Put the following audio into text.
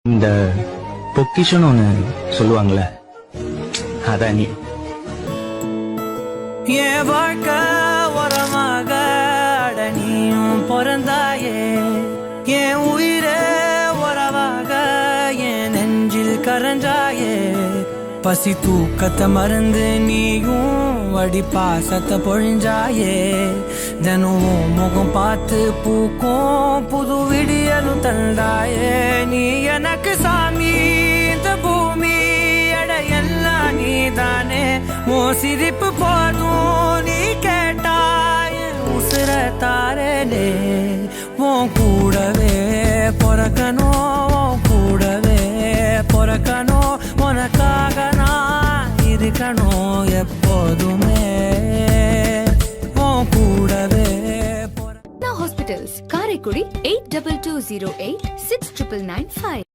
இந்த பொக்கிஷன் ஒண்ணு சொல்லுவாங்கல்ல, அதான் நீ. என் வாழ்க்கை உரமாக நீயும் பிறந்தாயே, என் உயிரே உறவாக என் நெஞ்சில் கரஞ்சாயே. பசி தூக்கத்தை மறந்து நீயும் அடி பாசத்தை பொழிஞ்சாயே. தினம் முகம் பார்த்து பூக்கும் புது விடியலும் தந்தாயே. நீ எனக்கு சாமி, இந்த பூமி எல்லாம் நீதானே. ஓ சிரிப்பு போதும் நீ கேட்டாய் உசுர தாரனே. உன் கூடவே பொறக்கணும், கூடவே பொறக்கணும். உனக்காக நான் இருக்கணும் எப்போதுமே. உன் கூடவே Hospitals, Karaikudi 8220869995.